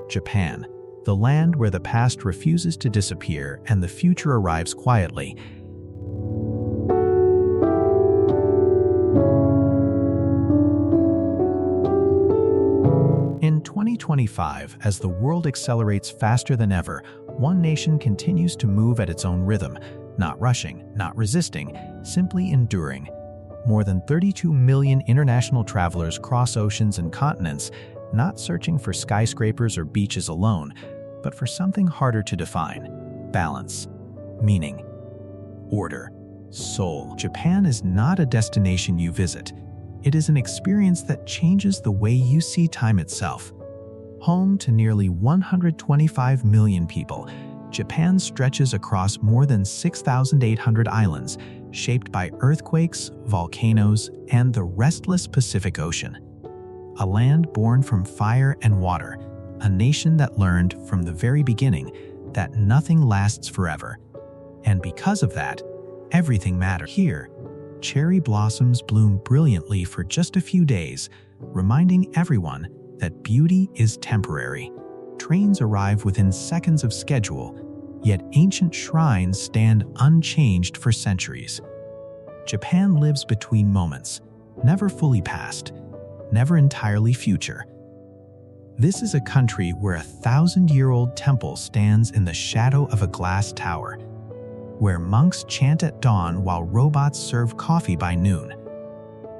Japan, the land where the past refuses to disappear and the future arrives quietly. In 2025, as the world accelerates faster than ever, one nation continues to move at its own rhythm, not rushing, not resisting, simply enduring. More than 32 million international travelers cross oceans and continents, not searching for skyscrapers or beaches alone, but for something harder to define: balance, meaning, order, soul. Japan is not a destination you visit. It is an experience that changes the way you see time itself. Home to nearly 125 million people, Japan stretches across more than 6,800 islands, shaped by earthquakes, volcanoes, and the restless Pacific Ocean. A land born from fire and water, a nation that learned from the very beginning that nothing lasts forever. And because of that, everything matters. Here, cherry blossoms bloom brilliantly for just a few days, reminding everyone that beauty is temporary. Trains arrive within seconds of schedule, yet ancient shrines stand unchanged for centuries. Japan lives between moments, never fully past, never entirely future. This is a country where a 1,000-year-old temple stands in the shadow of a glass tower, where monks chant at dawn while robots serve coffee by noon,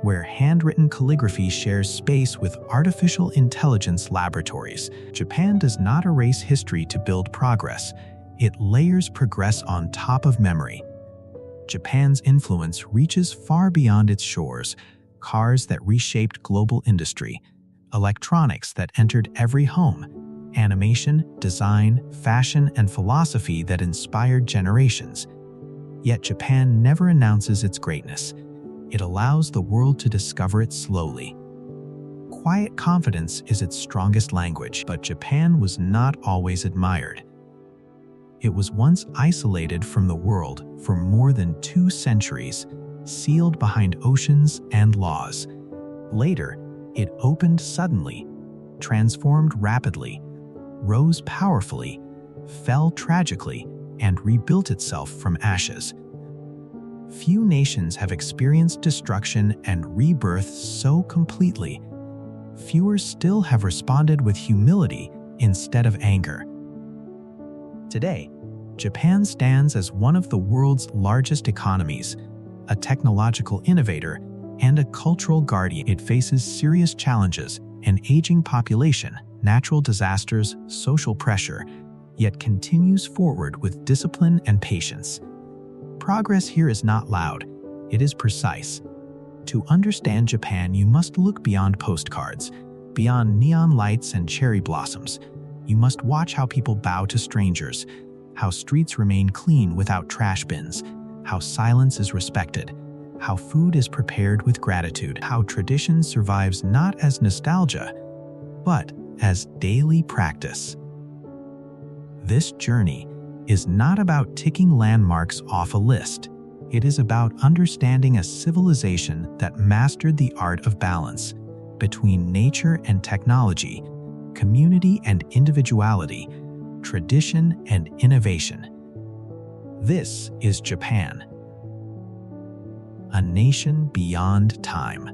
where handwritten calligraphy shares space with artificial intelligence laboratories. Japan does not erase history to build progress. It layers progress on top of memory. Japan's influence reaches far beyond its shores: cars that reshaped global industry, electronics that entered every home, animation, design, fashion, and philosophy that inspired generations. Yet Japan never announces its greatness. It allows the world to discover it slowly. Quiet confidence is its strongest language, but Japan was not always admired. It was once isolated from the world for more than 2 centuries, sealed behind oceans and laws. Later, it opened suddenly, transformed rapidly, rose powerfully, fell tragically, and rebuilt itself from ashes. Few nations have experienced destruction and rebirth so completely. Fewer still have responded with humility instead of anger. Today, Japan stands as one of the world's largest economies, a technological innovator, and a cultural guardian. It faces serious challenges: an aging population, natural disasters, social pressure, yet continues forward with discipline and patience. Progress here is not loud, it is precise. To understand Japan, you must look beyond postcards, beyond neon lights and cherry blossoms. You must watch how people bow to strangers, how streets remain clean without trash bins, how silence is respected, how food is prepared with gratitude, how tradition survives not as nostalgia, but as daily practice. This journey is not about ticking landmarks off a list. It is about understanding a civilization that mastered the art of balance between nature and technology, community and individuality, tradition and innovation. This is Japan, a nation beyond time.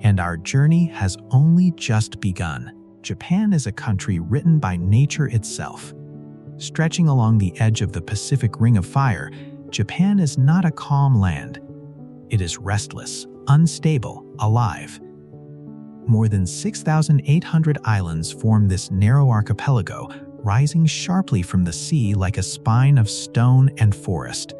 And our journey has only just begun. Japan is a country written by nature itself. Stretching along the edge of the Pacific Ring of Fire, Japan is not a calm land. It is restless, unstable, alive. More than 6,800 islands form this narrow archipelago, rising sharply from the sea like a spine of stone and forest.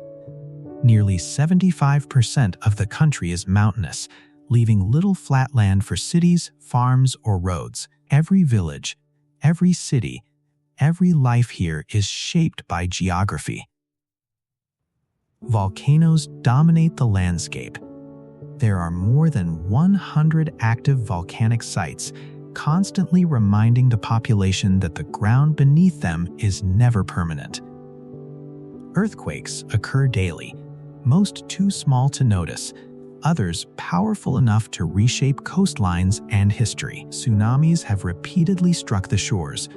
Nearly 75% of the country is mountainous, leaving little flat land for cities, farms, or roads. Every village, every city, every life here is shaped by geography. Volcanoes dominate the landscape. There are more than 100 active volcanic sites, constantly reminding the population that the ground beneath them is never permanent. Earthquakes occur daily, most too small to notice, others powerful enough to reshape coastlines and history. Tsunamis have repeatedly struck the shores,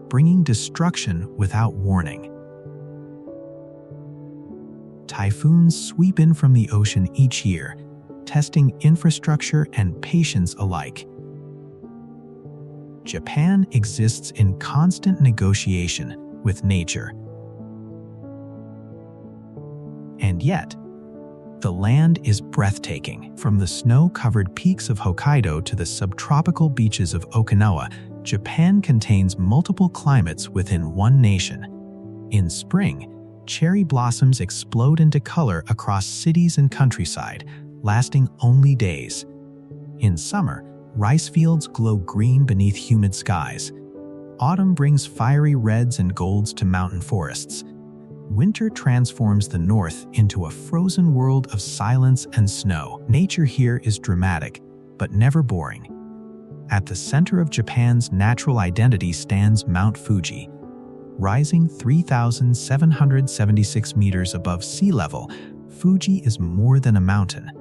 bringing destruction without warning. Typhoons sweep in from the ocean each year, testing infrastructure and patience alike. Japan exists in constant negotiation with nature. And yet, the land is breathtaking. From the snow-covered peaks of Hokkaido to the subtropical beaches of Okinawa, Japan contains multiple climates within one nation. In spring, cherry blossoms explode into color across cities and countryside, lasting only days. In summer, rice fields glow green beneath humid skies. Autumn brings fiery reds and golds to mountain forests. Winter transforms the north into a frozen world of silence and snow. Nature here is dramatic, but never boring. At the center of Japan's natural identity stands Mount Fuji. Rising 3,776 meters above sea level, Fuji is more than a mountain.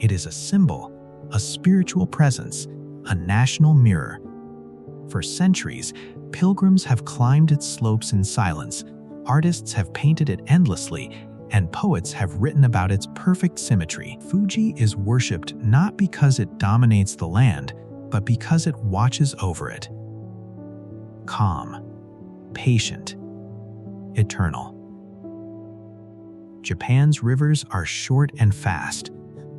It is a symbol, a spiritual presence, a national mirror. For centuries, pilgrims have climbed its slopes in silence, artists have painted it endlessly, and poets have written about its perfect symmetry. Fuji is worshipped not because it dominates the land, but because it watches over it. Calm, patient, eternal. Japan's rivers are short and fast,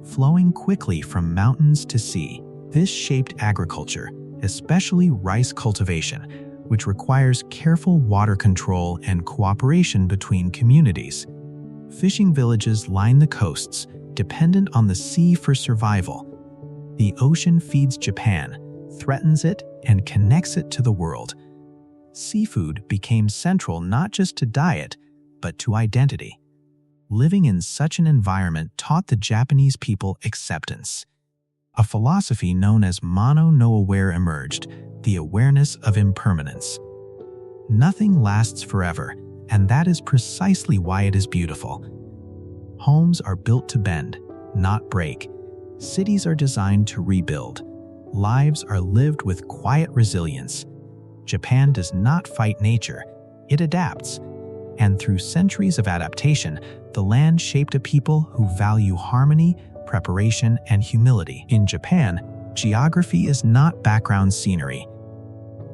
flowing quickly from mountains to sea. This shaped agriculture, especially rice cultivation, which requires careful water control and cooperation between communities. Fishing villages line the coasts, dependent on the sea for survival. The ocean feeds Japan, threatens it, and connects it to the world. Seafood became central not just to diet, but to identity. Living in such an environment taught the Japanese people acceptance. A philosophy known as Mono no Aware emerged, the awareness of impermanence. Nothing lasts forever, and that is precisely why it is beautiful. Homes are built to bend, not break. Cities are designed to rebuild. Lives are lived with quiet resilience. Japan does not fight nature, it adapts. And through centuries of adaptation, the land shaped a people who value harmony, preparation, and humility. In Japan, geography is not background scenery.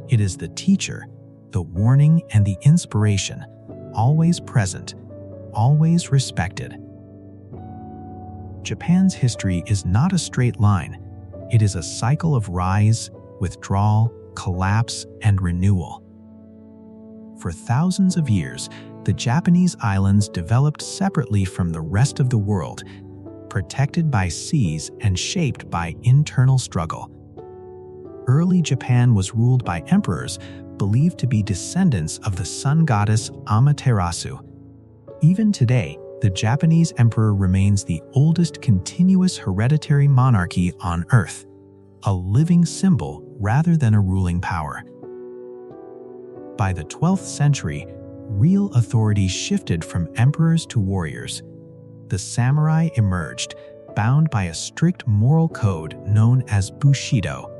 It is the teacher, the warning, and the inspiration, always present, always respected. Japan's history is not a straight line. It is a cycle of rise, withdrawal, collapse, and renewal. For thousands of years, the Japanese islands developed separately from the rest of the world, protected by seas and shaped by internal struggle. Early Japan was ruled by emperors believed to be descendants of the sun goddess Amaterasu. Even today, the Japanese emperor remains the oldest continuous hereditary monarchy on Earth, a living symbol rather than a ruling power. By the 12th century, real authority shifted from emperors to warriors. The samurai emerged, bound by a strict moral code known as Bushido.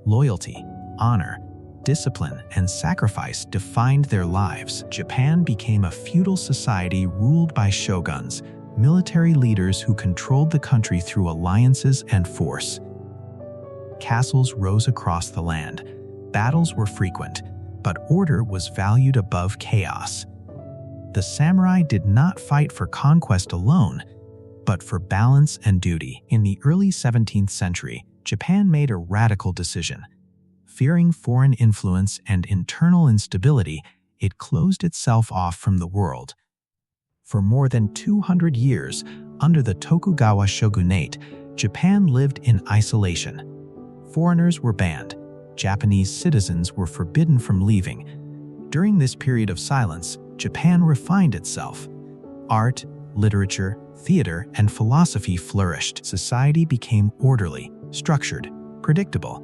Loyalty, honor, discipline, and sacrifice defined their lives. Japan became a feudal society ruled by shoguns, military leaders who controlled the country through alliances and force. Castles rose across the land. Battles were frequent, but order was valued above chaos. The samurai did not fight for conquest alone, but for balance and duty. In the early 17th century, Japan made a radical decision. Fearing foreign influence and internal instability, it closed itself off from the world. For more than 200 years, under the Tokugawa shogunate, Japan lived in isolation. Foreigners were banned. Japanese citizens were forbidden from leaving. During this period of silence, Japan refined itself. Art, literature, theater, and philosophy flourished. Society became orderly, structured, predictable.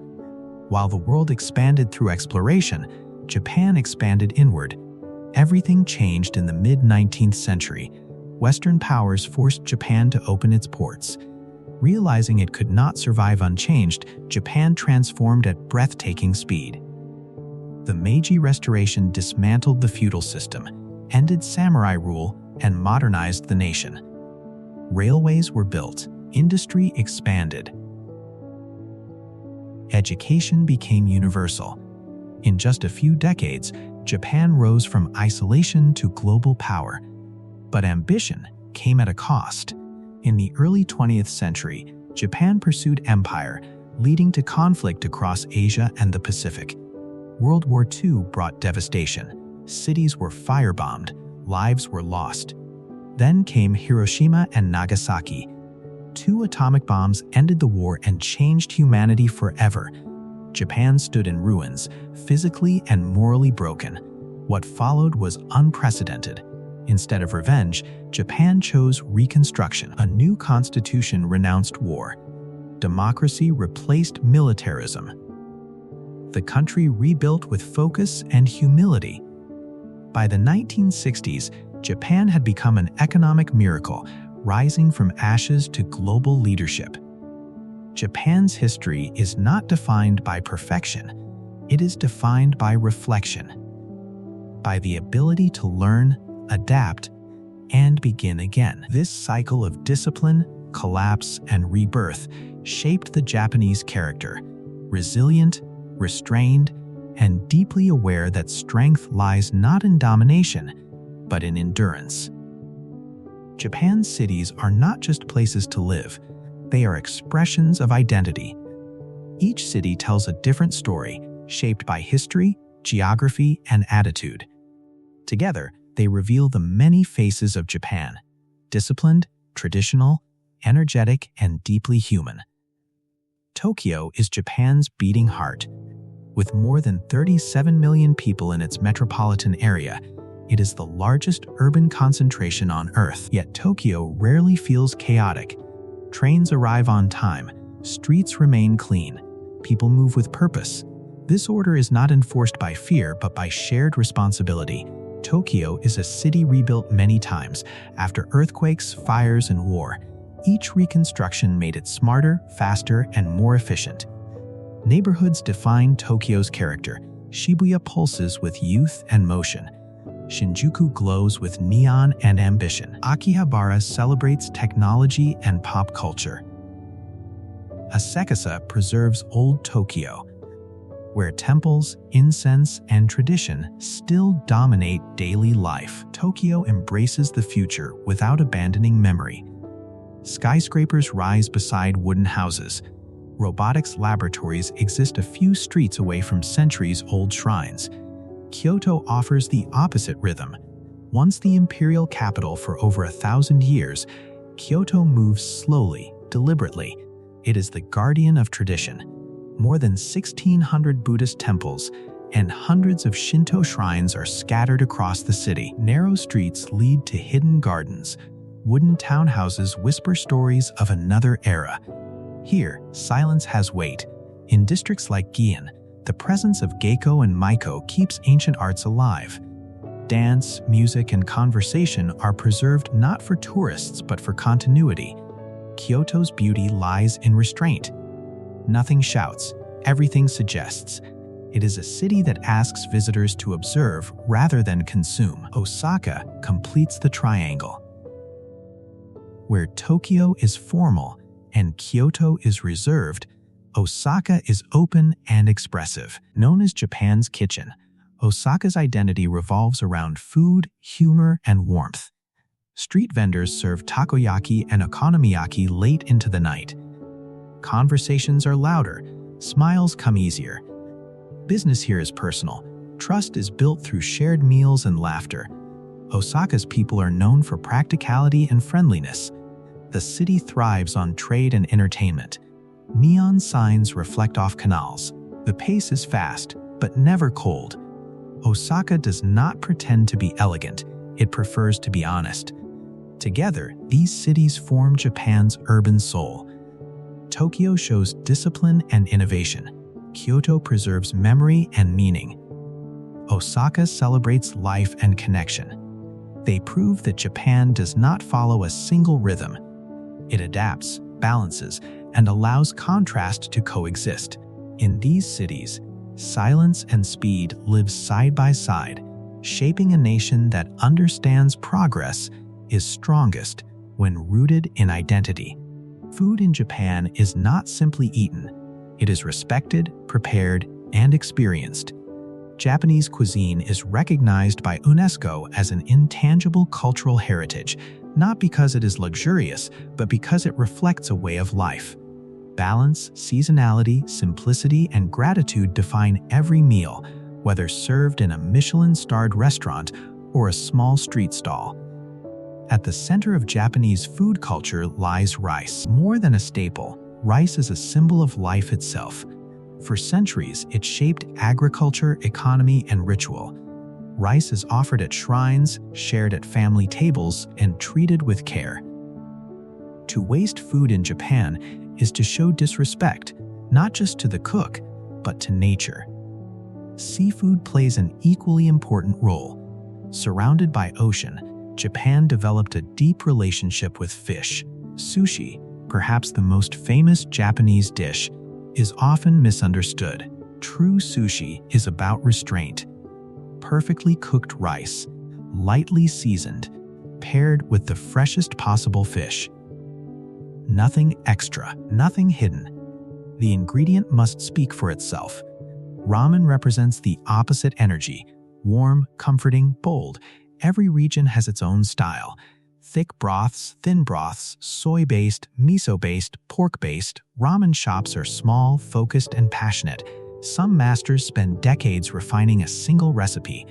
While the world expanded through exploration, Japan expanded inward. Everything changed in the mid-19th century, Western powers forced Japan to open its ports. Realizing it could not survive unchanged, Japan transformed at breathtaking speed. The Meiji Restoration dismantled the feudal system, ended samurai rule, and modernized the nation. Railways were built, industry expanded. Education became universal. In just a few decades, Japan rose from isolation to global power. But ambition came at a cost. In the early 20th century, Japan pursued empire, leading to conflict across Asia and the Pacific. World War II brought devastation. Cities were firebombed, lives were lost. Then came Hiroshima and Nagasaki. 2 atomic bombs ended the war and changed humanity forever. Japan stood in ruins, physically and morally broken. What followed was unprecedented. Instead of revenge, Japan chose reconstruction. A new constitution renounced war. Democracy replaced militarism. The country rebuilt with focus and humility. By the 1960s, Japan had become an economic miracle, rising from ashes to global leadership. Japan's history is not defined by perfection. It is defined by reflection, by the ability to learn, adapt, and begin again. This cycle of discipline, collapse, and rebirth shaped the Japanese character, resilient, restrained, and deeply aware that strength lies not in domination, but in endurance. Japan's cities are not just places to live, they are expressions of identity. Each city tells a different story, shaped by history, geography, and attitude. Together, they reveal the many faces of Japan: disciplined, traditional, energetic, and deeply human. Tokyo is Japan's beating heart. With more than 37 million people in its metropolitan area, it is the largest urban concentration on Earth. Yet Tokyo rarely feels chaotic. Trains arrive on time, streets remain clean, people move with purpose. This order is not enforced by fear, but by shared responsibility. Tokyo is a city rebuilt many times, after earthquakes, fires, and war. Each reconstruction made it smarter, faster, and more efficient. Neighborhoods define Tokyo's character. Shibuya pulses with youth and motion. Shinjuku glows with neon and ambition. Akihabara celebrates technology and pop culture. Asakusa preserves old Tokyo, where temples, incense, and tradition still dominate daily life. Tokyo embraces the future without abandoning memory. Skyscrapers rise beside wooden houses. Robotics laboratories exist a few streets away from centuries-old shrines. Kyoto offers the opposite rhythm. Once the imperial capital for over 1,000 years, Kyoto moves slowly, deliberately. It is the guardian of tradition. More than 1,600 Buddhist temples and hundreds of Shinto shrines are scattered across the city. Narrow streets lead to hidden gardens. Wooden townhouses whisper stories of another era. Here, silence has weight. In districts like Gion, the presence of Geiko and Maiko keeps ancient arts alive. Dance, music, and conversation are preserved not for tourists but for continuity. Kyoto's beauty lies in restraint. Nothing shouts, everything suggests. It is a city that asks visitors to observe rather than consume. Osaka completes the triangle, where Tokyo is formal and Kyoto is reserved. Osaka is open and expressive. Known as Japan's kitchen, Osaka's identity revolves around food, humor, and warmth. Street vendors serve takoyaki and okonomiyaki late into the night. Conversations are louder, smiles come easier. Business here is personal. Trust is built through shared meals and laughter. Osaka's people are known for practicality and friendliness. The city thrives on trade and entertainment. Neon signs reflect off canals. The pace is fast, but never cold. Osaka does not pretend to be elegant. It prefers to be honest. Together, these cities form Japan's urban soul. Tokyo shows discipline and innovation. Kyoto preserves memory and meaning. Osaka celebrates life and connection. They prove that Japan does not follow a single rhythm. It adapts, balances, and allows contrast to coexist. In these cities, silence and speed live side by side, shaping a nation that understands progress is strongest when rooted in identity. Food in Japan is not simply eaten. It is respected, prepared, and experienced. Japanese cuisine is recognized by UNESCO as an intangible cultural heritage, not because it is luxurious, but because it reflects a way of life. Balance, seasonality, simplicity, and gratitude define every meal, whether served in a Michelin-starred restaurant or a small street stall. At the center of Japanese food culture lies rice. More than a staple, rice is a symbol of life itself. For centuries, it shaped agriculture, economy, and ritual. Rice is offered at shrines, shared at family tables, and treated with care. To waste food in Japan is to show disrespect, not just to the cook, but to nature. Seafood plays an equally important role. Surrounded by ocean, Japan developed a deep relationship with fish. Sushi, perhaps the most famous Japanese dish, is often misunderstood. True sushi is about restraint. Perfectly cooked rice, lightly seasoned, paired with the freshest possible fish. Nothing extra, nothing hidden. The ingredient must speak for itself. Ramen represents the opposite energy: warm, comforting, bold. Every region has its own style. Thick broths, thin broths, soy-based, miso-based, pork-based. Ramen shops are small, focused, and passionate. Some masters spend decades refining a single recipe.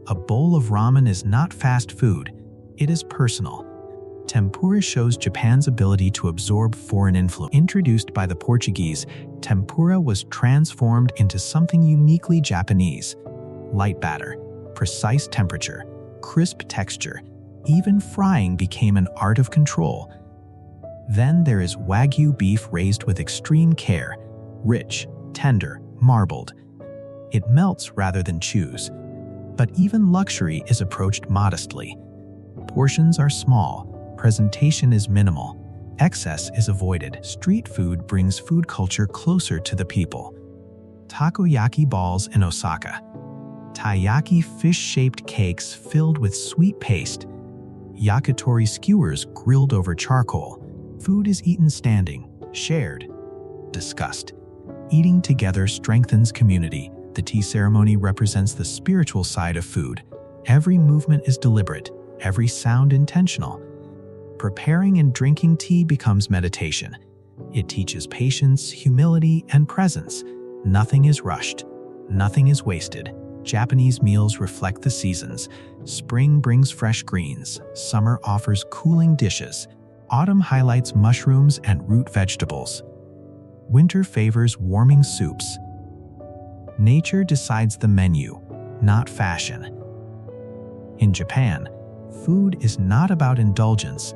A bowl of ramen is not fast food. It is personal. Tempura shows Japan's ability to absorb foreign influence. Introduced by the Portuguese, tempura was transformed into something uniquely Japanese. Light batter, precise temperature, crisp texture. Even frying became an art of control. Then there is Wagyu beef raised with extreme care, rich, tender, marbled. It melts rather than chews. But even luxury is approached modestly. Portions are small, presentation is minimal, excess is avoided. Street food brings food culture closer to the people. Takoyaki balls in Osaka. Taiyaki fish-shaped cakes filled with sweet paste. Yakitori skewers grilled over charcoal. Food is eaten standing, shared, discussed. Eating together strengthens community. The tea ceremony represents the spiritual side of food. Every movement is deliberate, every sound intentional. Preparing and drinking tea becomes meditation. It teaches patience, humility, and presence. Nothing is rushed. Nothing is wasted. Japanese meals reflect the seasons. Spring brings fresh greens. Summer offers cooling dishes. Autumn highlights mushrooms and root vegetables. Winter favors warming soups. Nature decides the menu, not fashion. In Japan, food is not about indulgence.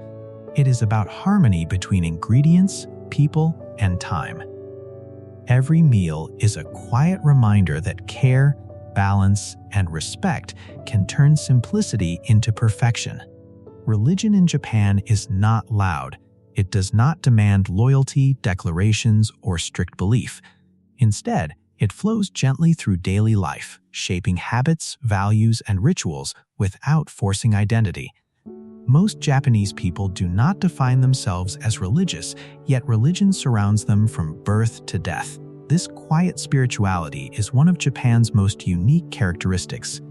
It is about harmony between ingredients, people, and time. Every meal is a quiet reminder that care, balance, and respect can turn simplicity into perfection. Religion in Japan is not loud. It does not demand loyalty, declarations, or strict belief. Instead, it flows gently through daily life, shaping habits, values, and rituals without forcing identity. Most Japanese people do not define themselves as religious, yet religion surrounds them from birth to death. This quiet spirituality is one of Japan's most unique characteristics.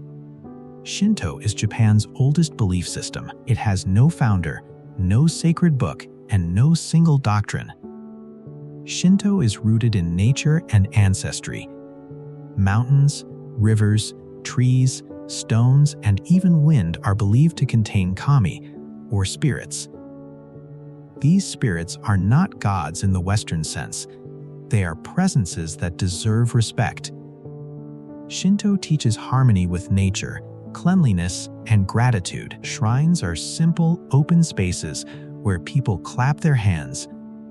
Shinto is Japan's oldest belief system. It has no founder, no sacred book, and no single doctrine. Shinto is rooted in nature and ancestry. Mountains, rivers, trees, stones, and even wind are believed to contain kami, or spirits. These spirits are not gods in the Western sense. They are presences that deserve respect. Shinto teaches harmony with nature, cleanliness, and gratitude. Shrines are simple, open spaces where people clap their hands,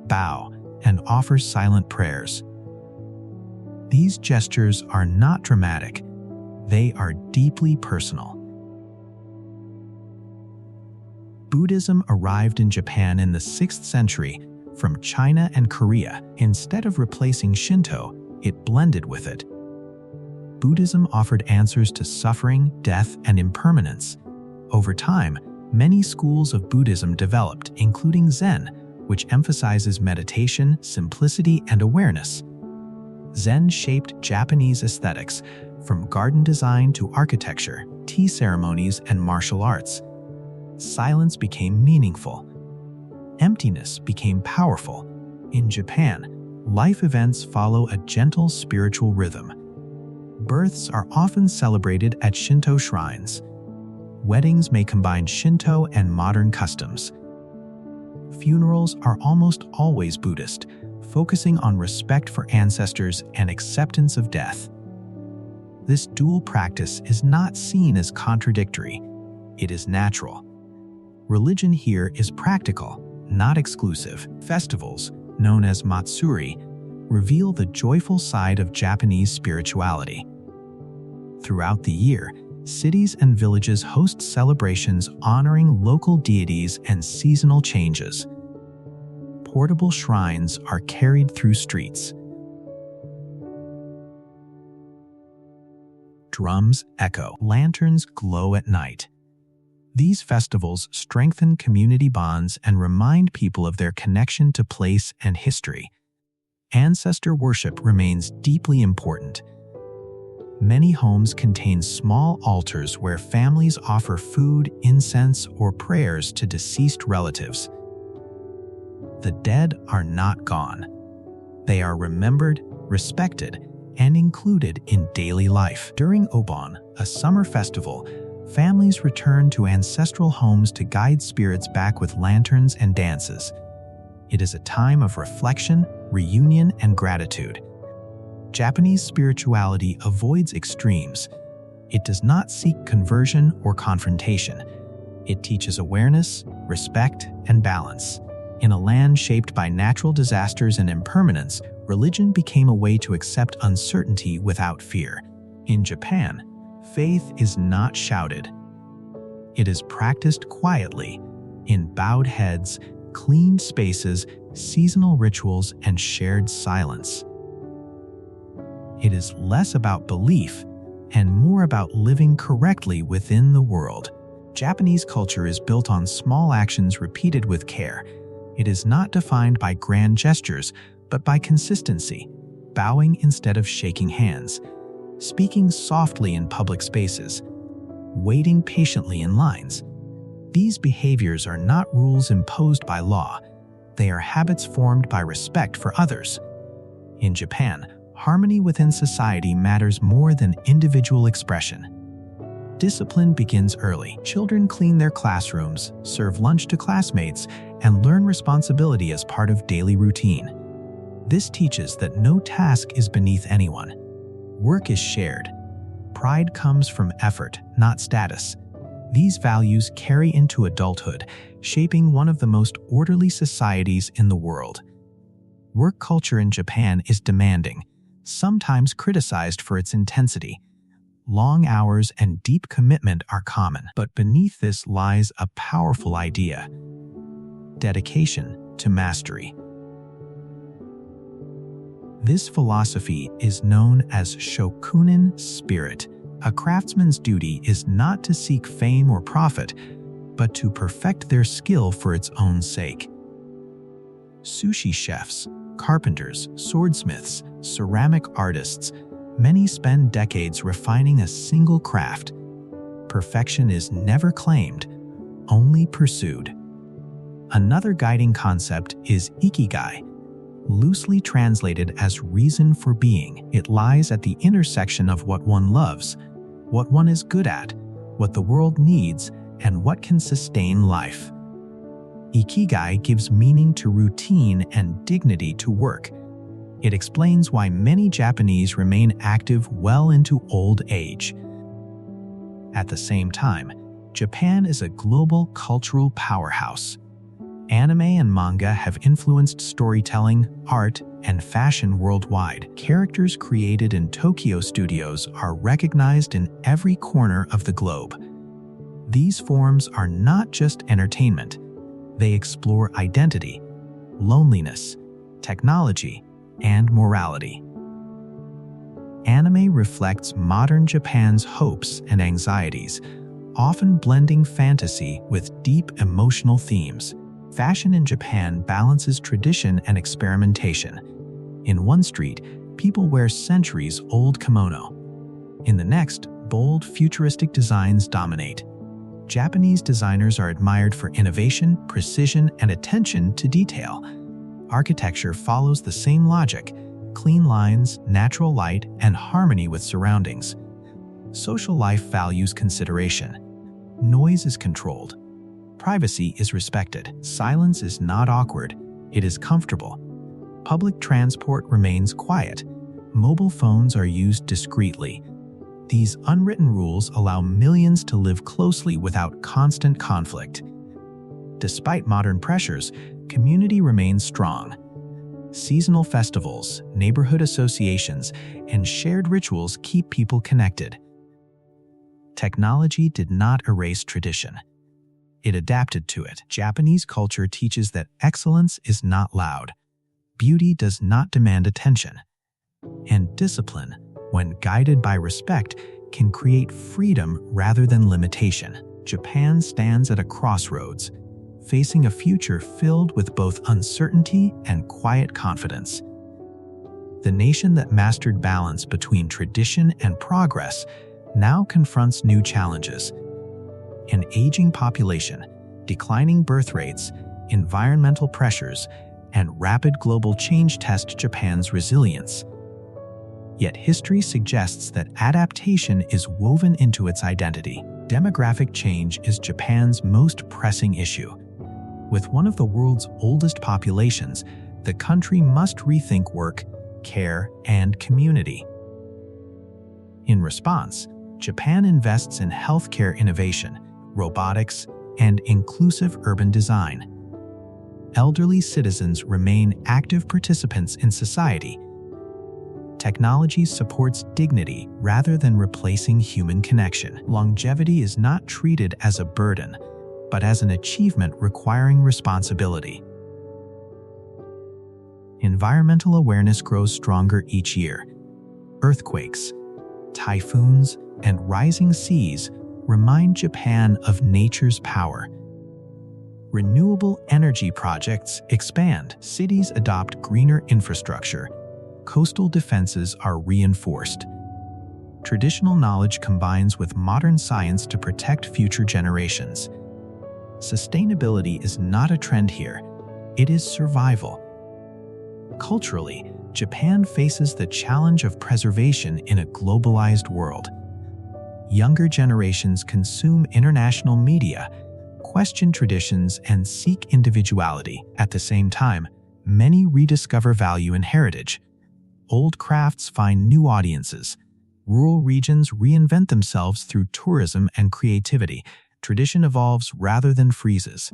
bow, and offer silent prayers. These gestures are not dramatic. They are deeply personal. Buddhism arrived in Japan in the 6th century from China and Korea. Instead of replacing Shinto, it blended with it. Buddhism offered answers to suffering, death, and impermanence. Over time, many schools of Buddhism developed, including Zen, which emphasizes meditation, simplicity, and awareness. Zen shaped Japanese aesthetics, from garden design to architecture, tea ceremonies, and martial arts. Silence became meaningful. Emptiness became powerful. In Japan, life events follow a gentle spiritual rhythm. Births are often celebrated at Shinto shrines. Weddings may combine Shinto and modern customs. Funerals are almost always Buddhist, focusing on respect for ancestors and acceptance of death. This dual practice is not seen as contradictory. It is natural. Religion here is practical, not exclusive. Festivals, known as matsuri, reveal the joyful side of Japanese spirituality. Throughout the year, cities and villages host celebrations honoring local deities and seasonal changes. Portable shrines are carried through streets. Drums echo, lanterns glow at night. These festivals strengthen community bonds and remind people of their connection to place and history. Ancestor worship remains deeply important. Many homes contain small altars where families offer food, incense, or prayers to deceased relatives. The dead are not gone. They are remembered, respected, and included in daily life. During Obon, a summer festival, families return to ancestral homes to guide spirits back with lanterns and dances. It is a time of reflection, reunion, and gratitude. Japanese spirituality avoids extremes. It does not seek conversion or confrontation. It teaches awareness, respect, and balance. In a land shaped by natural disasters and impermanence, religion became a way to accept uncertainty without fear. In Japan, faith is not shouted. It is practiced quietly, in bowed heads, cleaned spaces, seasonal rituals, and shared silence. It is less about belief and more about living correctly within the world. Japanese culture is built on small actions repeated with care. It is not defined by grand gestures, but by consistency, bowing instead of shaking hands, speaking softly in public spaces, waiting patiently in lines. These behaviors are not rules imposed by law. They are habits formed by respect for others. In Japan, harmony within society matters more than individual expression. Discipline begins early. Children clean their classrooms, serve lunch to classmates, and learn responsibility as part of daily routine. This teaches that no task is beneath anyone. Work is shared. Pride comes from effort, not status. These values carry into adulthood, shaping one of the most orderly societies in the world. Work culture in Japan is demanding, sometimes criticized for its intensity. Long hours and deep commitment are common, but beneath this lies a powerful idea: dedication to mastery. This philosophy is known as shokunin spirit. A craftsman's duty is not to seek fame or profit, but to perfect their skill for its own sake. Sushi chefs, carpenters, swordsmiths, ceramic artists, many spend decades refining a single craft. Perfection is never claimed, only pursued. Another guiding concept is ikigai. Loosely translated as reason for being, it lies at the intersection of what one loves, what one is good at, what the world needs, and what can sustain life. Ikigai gives meaning to routine and dignity to work. It explains why many Japanese remain active well into old age. At the same time, Japan is a global cultural powerhouse. Anime and manga have influenced storytelling, art, and fashion worldwide. Characters created in Tokyo studios are recognized in every corner of the globe. These forms are not just entertainment. They explore identity, loneliness, technology, and morality. Anime reflects modern Japan's hopes and anxieties, often blending fantasy with deep emotional themes. Fashion in Japan balances tradition and experimentation. In one street, people wear centuries-old kimono. In the next, bold, futuristic designs dominate. Japanese designers are admired for innovation, precision, and attention to detail. Architecture follows the same logic: clean lines, natural light, and harmony with surroundings. Social life values consideration. Noise is controlled. Privacy is respected. Silence is not awkward, it is comfortable. Public transport remains quiet. Mobile phones are used discreetly. These unwritten rules allow millions to live closely without constant conflict. Despite modern pressures, community remains strong. Seasonal festivals, neighborhood associations, and shared rituals keep people connected. Technology did not erase tradition. It adapted to it. Japanese culture teaches that excellence is not loud. Beauty does not demand attention. And discipline, when guided by respect, can create freedom rather than limitation. Japan stands at a crossroads, facing a future filled with both uncertainty and quiet confidence. The nation that mastered balance between tradition and progress now confronts new challenges. An aging population, declining birth rates, environmental pressures, and rapid global change test Japan's resilience. Yet history suggests that adaptation is woven into its identity. Demographic change is Japan's most pressing issue. With one of the world's oldest populations, the country must rethink work, care, and community. In response, Japan invests in healthcare innovation, robotics, and inclusive urban design. Elderly citizens remain active participants in society. Technology supports dignity rather than replacing human connection. Longevity is not treated as a burden, but as an achievement requiring responsibility. Environmental awareness grows stronger each year. Earthquakes, typhoons, and rising seas remind Japan of nature's power. Renewable energy projects expand. Cities adopt greener infrastructure. Coastal defenses are reinforced. Traditional knowledge combines with modern science to protect future generations. Sustainability is not a trend here, it is survival. Culturally, Japan faces the challenge of preservation in a globalized world. Younger generations consume international media, question traditions, and seek individuality. At the same time, many rediscover value in heritage. Old crafts find new audiences. Rural regions reinvent themselves through tourism and creativity. Tradition evolves rather than freezes.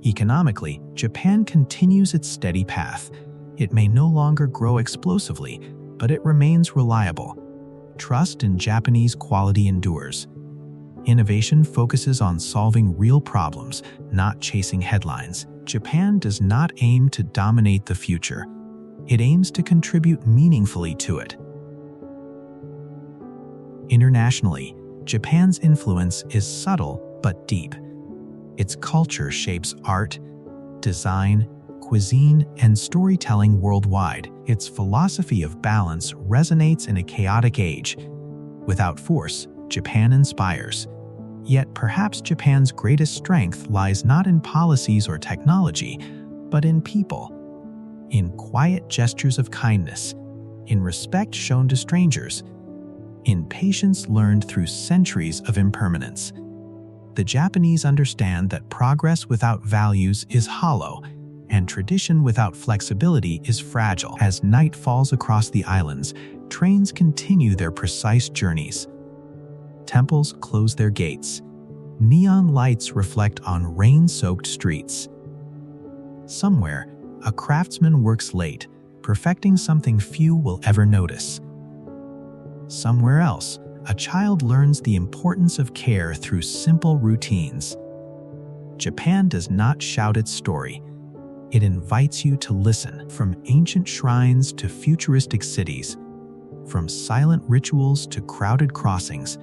Economically, Japan continues its steady path. It may no longer grow explosively, but it remains reliable. Trust in Japanese quality endures. Innovation focuses on solving real problems, not chasing headlines. Japan does not aim to dominate the future. It aims to contribute meaningfully to it. Internationally, Japan's influence is subtle but deep. Its culture shapes art, design, cuisine, and storytelling worldwide. Its philosophy of balance resonates in a chaotic age. Without force, Japan inspires. Yet perhaps Japan's greatest strength lies not in policies or technology, but in people. In quiet gestures of kindness, in respect shown to strangers, in patience learned through centuries of impermanence. The Japanese understand that progress without values is hollow, and tradition without flexibility is fragile. As night falls across the islands, trains continue their precise journeys. Temples close their gates. Neon lights reflect on rain-soaked streets. Somewhere, a craftsman works late, perfecting something few will ever notice. Somewhere else, a child learns the importance of care through simple routines. Japan does not shout its story. It invites you to listen, from ancient shrines to futuristic cities, from silent rituals to crowded crossings.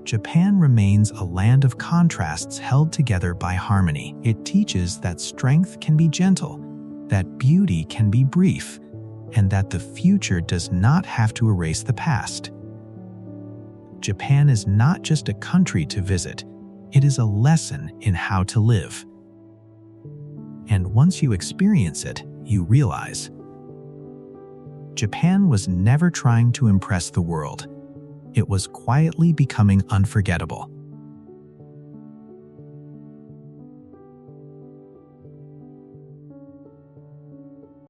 Japan remains a land of contrasts held together by harmony. It teaches that strength can be gentle, that beauty can be brief, and that the future does not have to erase the past. Japan is not just a country to visit, it is a lesson in how to live. And once you experience it, you realize Japan was never trying to impress the world. It was quietly becoming unforgettable.